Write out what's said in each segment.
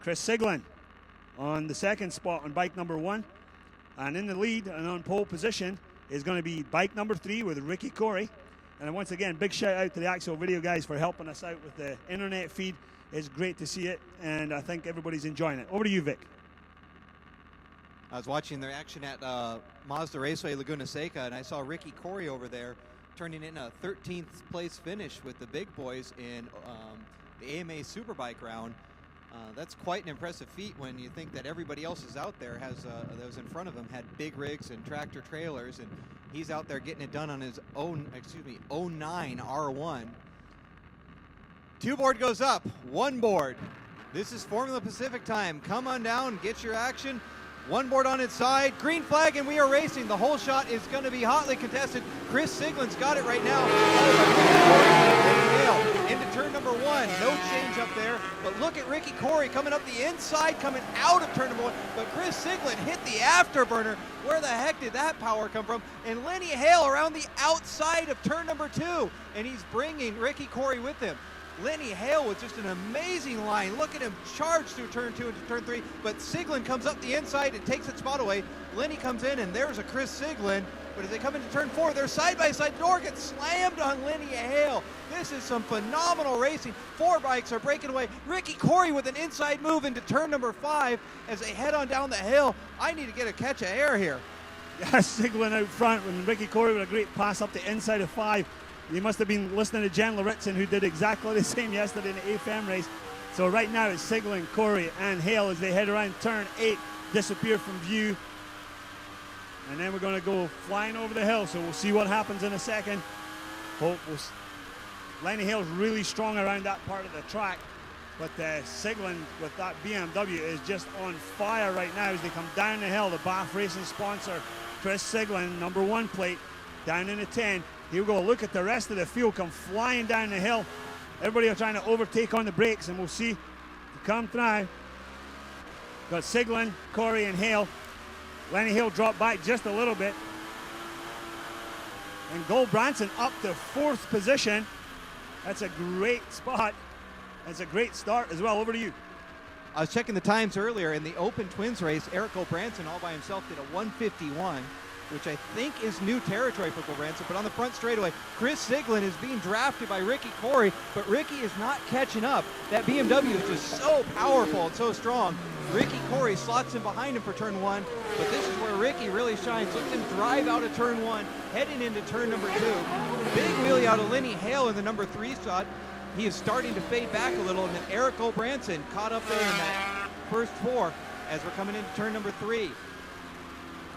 Chris Siglin on the second spot on bike number 1. And in the lead and on pole position is going to be bike number 3 with Ricky Corey. And once again, big shout out to the Axel Video guys for helping us out with the internet feed. It's great to see it, and I think everybody's enjoying it. Over to you, Vic. I was watching their action at Mazda Raceway Laguna Seca, and I saw Ricky Corey over there turning in a 13th place finish with the big boys in the AMA Superbike round. That's quite an impressive feat when you think that everybody else is out there that was in front of him had big rigs and tractor trailers, and he's out there getting it done on his own, 09 R1. 2 board goes up, 1 board. This is Formula Pacific time. Come on down, get your action. 1 board on its side, green flag, and we are racing. The whole shot is going to be hotly contested. Chris Siglin's got it right now. Into turn number 1, no change up there. But look at Ricky Corey coming up the inside, coming out of turn number 1. But Chris Siglin hit the afterburner. Where the heck did that power come from? And Lenny Hale around the outside of turn number 2, and he's bringing Ricky Corey with him. Lenny Hale with just an amazing line. Look at him charge through turn 2 into turn 3, but Siglin comes up the inside and takes its spot away. Lenny comes in, and there's a Chris Siglin, but as they come into turn 4, they're side by side. Door gets slammed on Lenny Hale. This is some phenomenal racing. 4 bikes are breaking away. Ricky Corey with an inside move into turn number 5 as they head on down the hill. I need to get a catch of air here. Yeah, Siglin out front with Ricky Corey with a great pass up the inside of 5. You must have been listening to Jen Lauritsen, who did exactly the same yesterday in the AFM race. So right now it's Siglin, Corey, and Hale as they head around turn 8, disappear from view. And then we're going to go flying over the hill, so we'll see what happens in a second. Lenny Hale's really strong around that part of the track, but Siglin with that BMW is just on fire right now as they come down the hill. The Bath Racing sponsor, Chris Siglin, number 1 plate, down in the 10. Here we go, look at the rest of the field come flying down the hill. Everybody are trying to overtake on the brakes, and we'll see to come through. Got Siglin, Corey, and Hale. Lenny Hale dropped back just a little bit. And Gold Branson up to 4th position. That's a great spot. That's a great start as well. Over to you. I was checking the times earlier in the Open Twins race. Eric Branson all by himself did a 151. Which I think is new territory for Branson. But on the front straightaway, Chris Siglin is being drafted by Ricky Corey, but Ricky is not catching up. That BMW is just so powerful and so strong. Ricky Corey slots in behind him for turn 1, but this is where Ricky really shines. Look at him drive out of turn 1, heading into turn number 2. Big wheelie out of Lenny Hale in the number 3 spot. He is starting to fade back a little, and then Eric Branson caught up there in that first 4 as we're coming into turn number 3.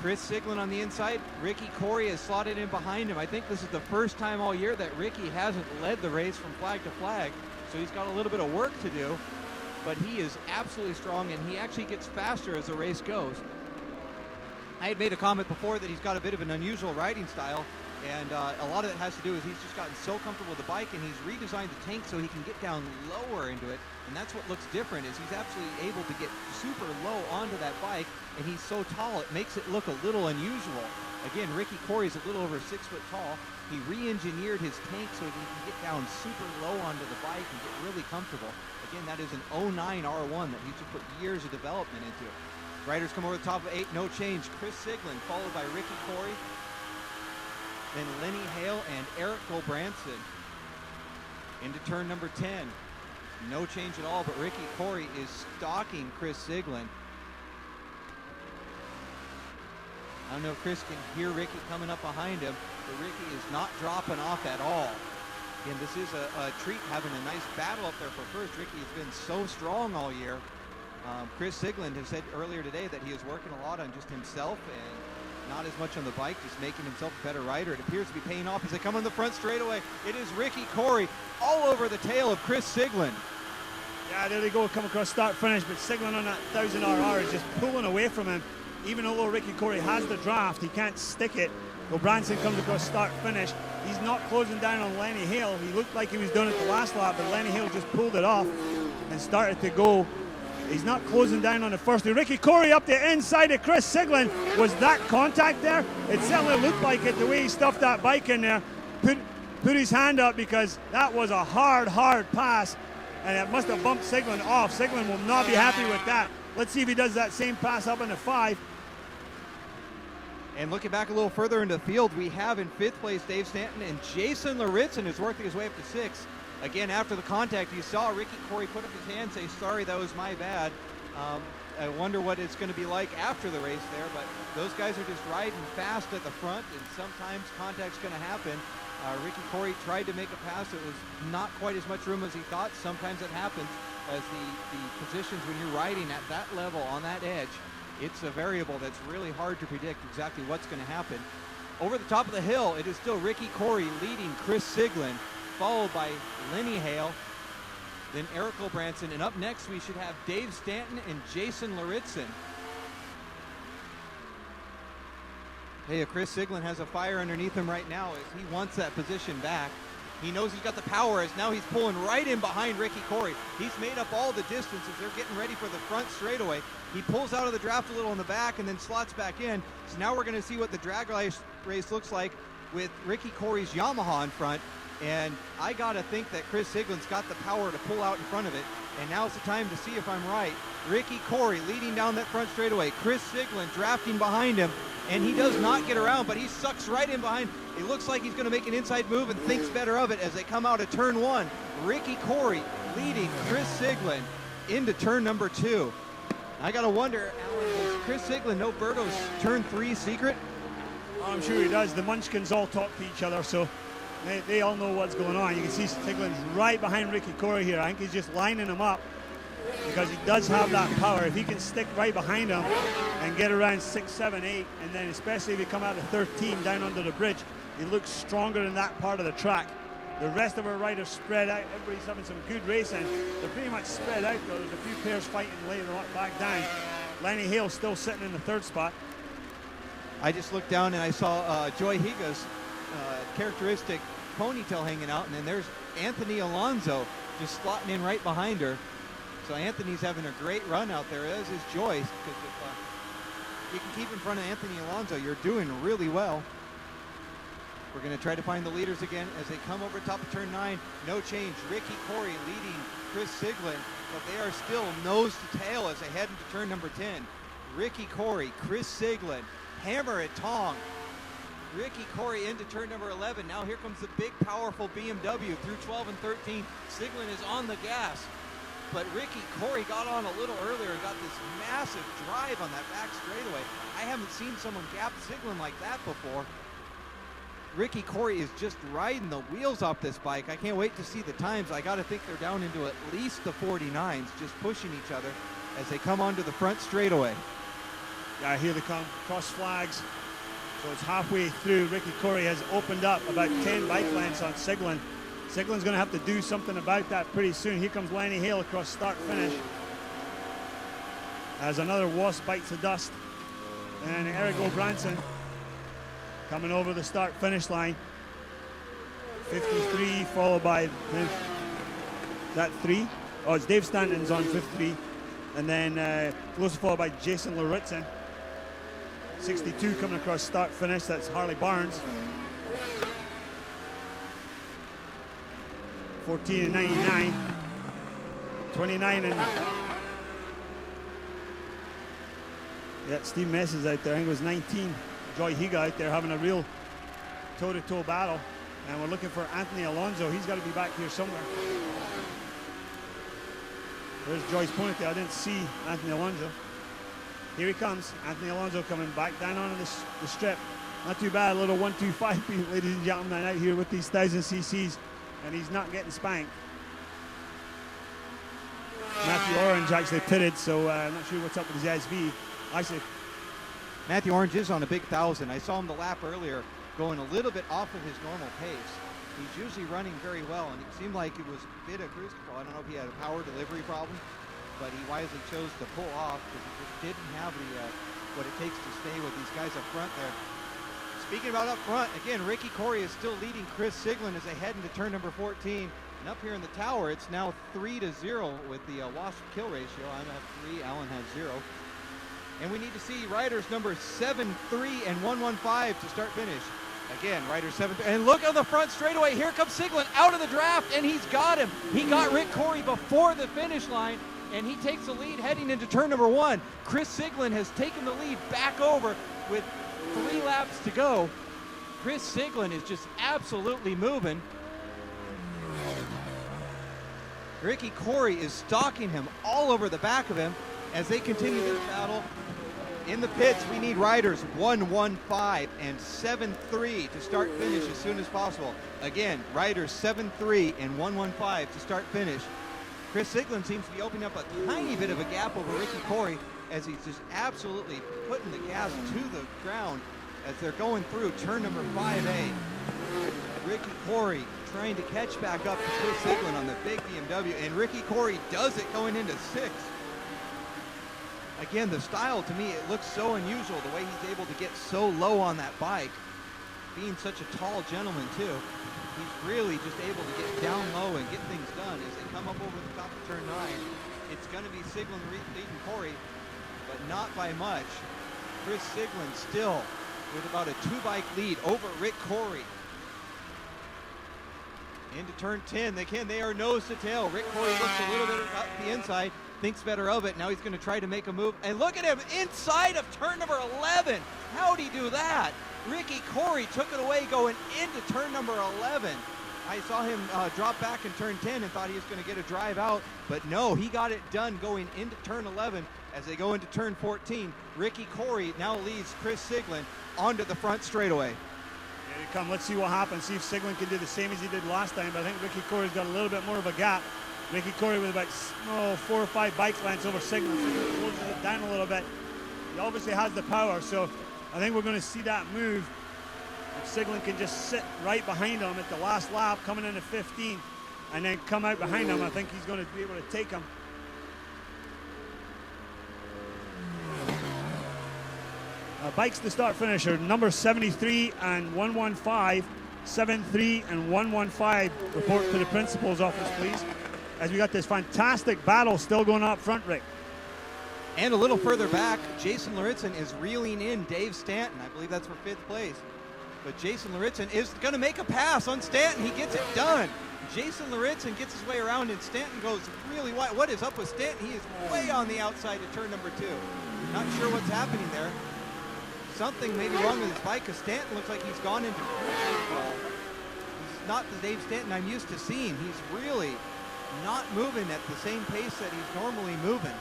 Chris Siglin on the inside. Ricky Corey has slotted in behind him. I think this is the first time all year that Ricky hasn't led the race from flag to flag, so he's got a little bit of work to do, but he is absolutely strong, and he actually gets faster as the race goes. I had made a comment before that he's got a bit of an unusual riding style, and a lot of it has to do with he's just gotten so comfortable with the bike, and he's redesigned the tank so he can get down lower into it, and that's what looks different is he's absolutely able to get super low onto that bike, and he's so tall it makes it look a little unusual. Again, Ricky Corey's a little over 6 foot tall. He re-engineered his tank so he can get down super low onto the bike and get really comfortable. Again, that is an 09 R1 that he's just put years of development into it. Riders come over the top of 8, no change. Chris Siglin followed by Ricky Corey, then Lenny Hale and Eric Branson into turn number 10. No change at all, but Ricky Corey is stalking Chris Siglin. I don't know if Chris can hear Ricky coming up behind him, but Ricky is not dropping off at all. Again, this is a treat having a nice battle up there for first. Ricky has been so strong all year. Chris Siglin has said earlier today that he is working a lot on just himself and not as much on the bike, just making himself a better rider. It appears to be paying off as they come on the front straightaway. It is Ricky Corey all over the tail of Chris Siglin. Yeah, there they go, come across start finish, but Siglin on that 1000 RR is just pulling away from him. Even although Ricky Corey has the draft, he can't stick it. Well, Branson comes across start finish. He's not closing down on Lenny Hale. He looked like he was doing it the last lap, but Lenny Hale just pulled it off and started to go. He's not closing down on the first two. Ricky Corey up the inside of Chris Siglin. Was that contact there? It certainly looked like it, the way he stuffed that bike in there. Put his hand up because that was a hard pass. and it must have bumped Siglin off. Siglin will not be happy with that. Let's see if he does that same pass up into 5. And looking back a little further into the field, we have in 5th place Dave Stanton, and Jason Laritzen is working his way up to 6. Again, after the contact, you saw Ricky Corey put up his hand, say, sorry, that was my bad. I wonder what it's going to be like after the race there, but those guys are just riding fast at the front, and sometimes contact's going to happen. Ricky Corey tried to make a pass. It was not quite as much room as he thought. Sometimes it happens as the positions when you're riding at that level on that edge. It's a variable that's really hard to predict exactly what's going to happen. Over the top of the hill, it is still Ricky Corey leading Chris Siglin, followed by Lenny Hale, then Eric O'Branson, and up next we should have Dave Stanton and Jason Laritzen. Hey, Chris Siglin has a fire underneath him right now as he wants that position back. He knows he's got the power as now he's pulling right in behind Ricky Corey. He's made up all the distance as they're getting ready for the front straightaway. He pulls out of the draft a little in the back and then slots back in. So now we're going to see what the drag race looks like with Ricky Corey's Yamaha in front. And I got to think that Chris Siglin's got the power to pull out in front of it. And now's the time to see if I'm right. Ricky Corey leading down that front straightaway. Chris Siglin drafting behind him. And he does not get around, but he sucks right in behind. It looks like he's going to make an inside move and thinks better of it as they come out of turn 1. Ricky Corey leading Chris Siglin into turn number 2. I got to wonder, Alan, does Chris Siglin know Berto's turn 3 secret? Oh, I'm sure he does. The Munchkins all talk to each other, so they all know what's going on. You can see Siglin's right behind Ricky Corey here. I think he's just lining him up because he does have that power. If he can stick right behind him and get around 6, 7, 8, and then especially if he come out of 13 down under the bridge, he looks stronger in that part of the track. The rest of our riders spread out. Everybody's having some good racing. They're pretty much spread out though. There's a few pairs fighting later on back down. Lenny Hale still sitting in the 3rd spot. I just looked down and I saw Joy Higa's characteristic ponytail hanging out, and then there's Anthony Alonso just slotting in right behind her. So Anthony's having a great run out there, as is Joyce, because if you can keep in front of Anthony Alonso, you're doing really well. We're going to try to find the leaders again as they come over top of turn 9. No change. Ricky Corey leading Chris Siglin, but they are still nose to tail as they head into turn number 10. Ricky Corey, Chris Siglin, hammer at Tong. Ricky Corey into turn number 11. Now here comes the big, powerful BMW through 12 and 13. Siglin is on the gas, but Ricky Corey got on a little earlier and got this massive drive on that back straightaway. I haven't seen someone gap Siglin like that before. Ricky Corey is just riding the wheels off this bike. I can't wait to see the times. I got to think they're down into at least the 49s, just pushing each other as they come onto the front straightaway. Yeah, here they come, cross flags. So it's halfway through. Ricky Corey has opened up about 10 bike lengths on Siglin. Siglin's going to have to do something about that pretty soon. Here comes Lenny Hale across start finish as another wasp bites the dust. And Eric O'Branson coming over the start finish line. 53 followed by that 3. Oh, it's Dave Stanton's on 53. And then close followed by Jason Laritzen. 62 coming across start finish. That's Harley Barnes. 14 and 99. 29 and yeah, Steve Mess is out there. I think it was 19. Joy Higa out there having a real toe-to-toe battle. And we're looking for Anthony Alonso. He's got to be back here somewhere. There's Joy's ponytail. I didn't see Anthony Alonso. Here he comes. Anthony Alonso coming back down onto the strip. Not too bad. A little 125 beat, ladies and gentlemen, out here with these 1000 cc's. And he's not getting spanked. Matthew Orange actually pitted, so I'm not sure what's up with his SV. Actually, Matthew Orange is on a big 1000. I saw him the lap earlier going a little bit off of his normal pace. He's usually running very well, and it seemed like it was a bit of cruise control. I don't know if he had a power delivery problem, but he wisely chose to pull off because he just didn't have the what it takes to stay with these guys up front there. Speaking about up front, again, Ricky Corey is still leading Chris Siglin as they head into turn number 14. And up here in the tower, it's now 3-0 with the loss kill ratio. I have 3, Alan has 0. And we need to see riders number 7, 3, and 115 to start finish. Again, rider 7, and look on the front straightaway. Here comes Siglin out of the draft, and he's got him. He got Rick Corey before the finish line, and he takes the lead heading into turn number 1. Chris Siglin has taken the lead back over with 3 laps to go. Chris Siglin is just absolutely moving. Ricky Corey is stalking him all over the back of him as they continue this battle. In the pits, we need riders 115 and 73 to start finish as soon as possible. Again, riders 73 and 115 to start finish. Chris Siglin seems to be opening up a tiny bit of a gap over Ricky Corey as he's just absolutely putting the gas to the ground as they're going through turn number 5A. Ricky Corey trying to catch back up to Chris Siglin on the big BMW, and Ricky Corey does it going into 6th. Again, the style, to me, it looks so unusual, the way he's able to get so low on that bike. Being such a tall gentleman, too, he's really just able to get down low and get things done as they come up over the top of turn 9. It's going to be Siglin leading Corey, but not by much. Chris Siglin still with about a 2-bike lead over Rick Corey. Into turn 10, they are nose to tail. Rick Corey looks a little bit up the inside, thinks better of it. Now he's going to try to make a move. And look at him inside of turn number 11. How'd he do that? Ricky Corey took it away going into turn number 11. I saw him drop back in turn 10 and thought he was going to get a drive out, but no, he got it done going into turn 11. As they go into turn 14, Ricky Corey now leads Chris Siglin onto the front straightaway. Here he comes. Let's see what happens. See if Siglin can do the same as he did last time, but I think Ricky Corey's got a little bit more of a gap. Ricky Corey with about 4 or 5 bike lengths over Siglin. Siglin closes it down a little bit. He obviously has the power, so I think we're going to see that move. If Siglin can just sit right behind him at the last lap, coming into 15, and then come out behind him, I think he's going to be able to take him. Bikes to start finish are number 73 and 115, 73 and 115. Report to the principal's office, please. As we got this fantastic battle still going up front, Rick. And a little further back, Jason Laritzen is reeling in Dave Stanton. I believe that's for 5th place. But Jason Laritzen is going to make a pass on Stanton. He gets it done. Jason Laritzen gets his way around, and Stanton goes really wide. What is up with Stanton? He is way on the outside of turn number 2. Not sure what's happening there. Something may be wrong with his bike, because Stanton looks like he's gone into ball. He's not the Dave Stanton I'm used to seeing. He's really not moving at the same pace that he's normally moving.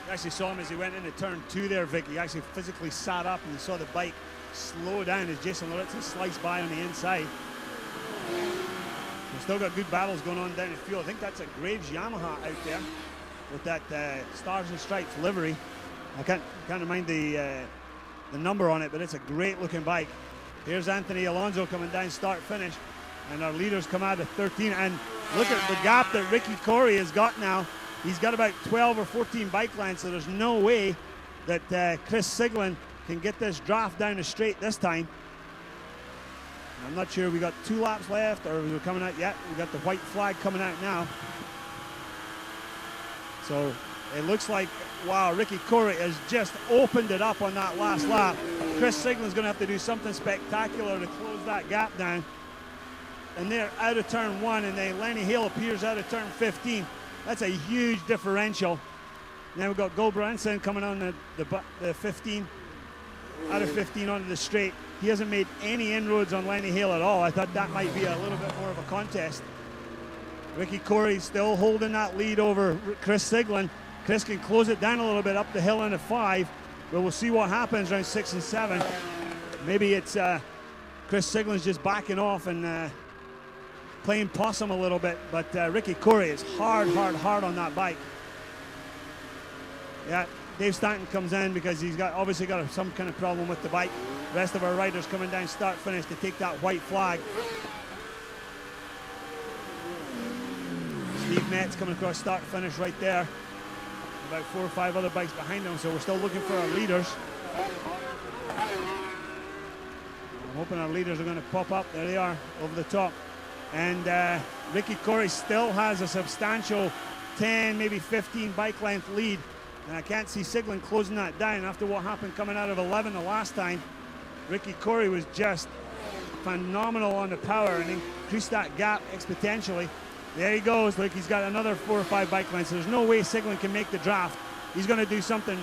You actually saw him as he went into turn 2 there, Vic. He actually physically sat up, and you saw the bike slow down as Jason Laritzen sliced by on the inside. We've still got good battles going on down the field. I think that's a Graves Yamaha out there with that Stars and Stripes livery. I can't remind the number on it, but it's a great looking bike. Here's Anthony Alonso coming down start finish, and our leaders come out at 13, and look at the gap that Ricky Corey has got now. He's got about 12 or 14 bike lengths, so there's no way that Chris Siglin can get this draft down the straight this time. I'm not sure we got 2 laps left, or we're coming out yet. We got the white flag coming out now. So it looks like, wow, Ricky Corey has just opened it up on that last lap. Chris Siglin's going to have to do something spectacular to close that gap down. And they're out of turn 1, and then Lenny Hale appears out of turn 15. That's a huge differential. And then we've got Goldbranson coming on the 15, out of 15 onto the straight. He hasn't made any inroads on Lenny Hale at all. I thought that might be a little bit more of a contest. Ricky Corey still holding that lead over Chris Siglin. Chris can close it down a little bit up the hill into 5, but we'll see what happens around 6 and 7. Maybe it's Chris Siglin's just backing off and playing possum a little bit, but Ricky Corey is hard on that bike. Yeah, Dave Stanton comes in because he's obviously got some kind of problem with the bike. The rest of our riders coming down start finish to take that white flag. Steve Metz coming across start finish right there. About 4 or 5 other bikes behind him, so we're still looking for our leaders. I'm hoping our leaders are going to pop up. There they are over the top. And Ricky Corey still has a substantial 10, maybe 15 bike length lead. And I can't see Siglin closing that down after what happened coming out of 11 the last time. Ricky Corey was just phenomenal on the power and increase that gap exponentially. There he goes. Look, he's got another 4 or 5 bike lengths. There's no way Siglin can make the draft. He's going to do something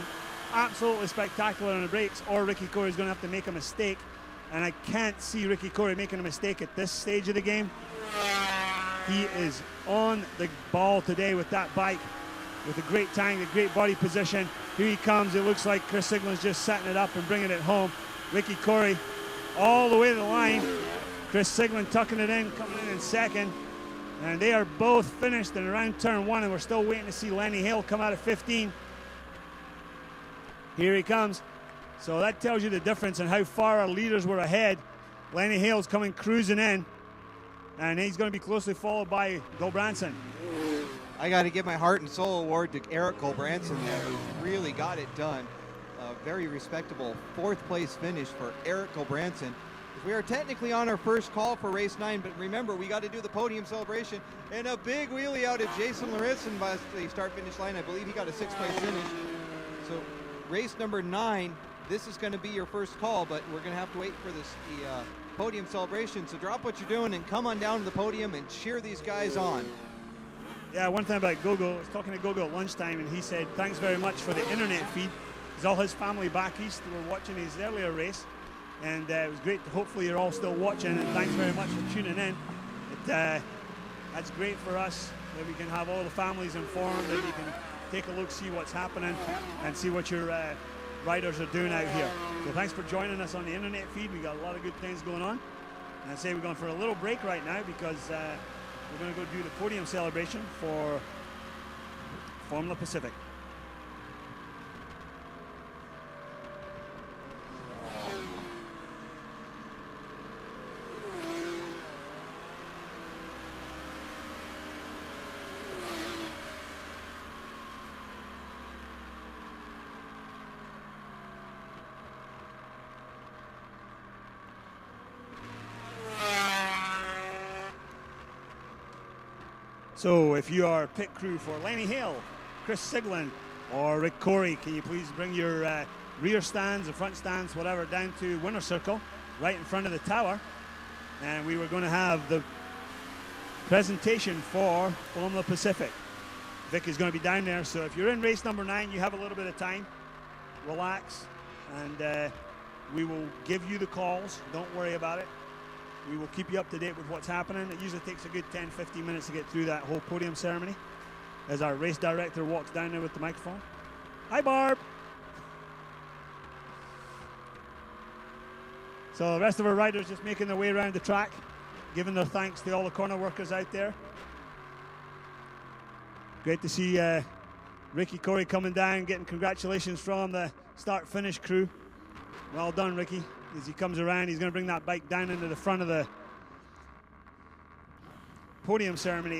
absolutely spectacular on the brakes, or Ricky Corey's going to have to make a mistake. And I can't see Ricky Corey making a mistake at this stage of the game. He is on the ball today with that bike, with a great time, a great body position. Here he comes. It looks like Chris Siglin's just setting it up and bringing it home. Ricky Corey all the way to the line. Chris Siglin tucking it in, coming in second. And they are both finished in around turn 1, and we're still waiting to see Lenny Hale come out of 15. Here he comes. So that tells you the difference and how far our leaders were ahead. Lenny Hale's coming cruising in, and he's going to be closely followed by Gulbranson. I got to give my heart and soul award to Eric Gulbranson there, who really got it done. A very respectable 4th place finish for Eric Gulbranson. We are technically on our first call for race 9, but remember, we got to do the podium celebration, and a big wheelie out of Jason Larisson by the start-finish line. I believe he got a 6th place finish. So race number 9, this is going to be your first call, but we're going to have to wait for the podium celebration. So drop what you're doing and come on down to the podium and cheer these guys on. Yeah, one thing about Gogo, I was talking to Gogo at lunchtime, and he said thanks very much for the internet feed. Because all his family back east were watching his earlier race. And it was great. Hopefully you're all still watching, and thanks very much for tuning in. That's great for us, that we can have all the families informed, that you can take a look, see what's happening, and see what your riders are doing out here. So thanks for joining us on the internet feed. We got a lot of good things going on. And I say we're going for a little break right now because we're going to go do the podium celebration for Formula Pacific. So if you are pit crew for Lenny Hale, Chris Siglin, or Rick Corey, can you please bring your rear stands or front stands, whatever, down to winner circle, right in front of the tower. And we were going to have the presentation for Formula Pacific. Vic is going to be down there, so if you're in race number 9, you have a little bit of time. Relax, and we will give you the calls. Don't worry about it. We will keep you up to date with what's happening. It usually takes a good 10-15 minutes to get through that whole podium ceremony as our race director walks down there with the microphone. Hi, Barb. So the rest of our riders just making their way around the track, giving their thanks to all the corner workers out there. Great to see Ricky Corey coming down, getting congratulations from the start-finish crew. Well done, Ricky. As he comes around, he's going to bring that bike down into the front of the podium ceremony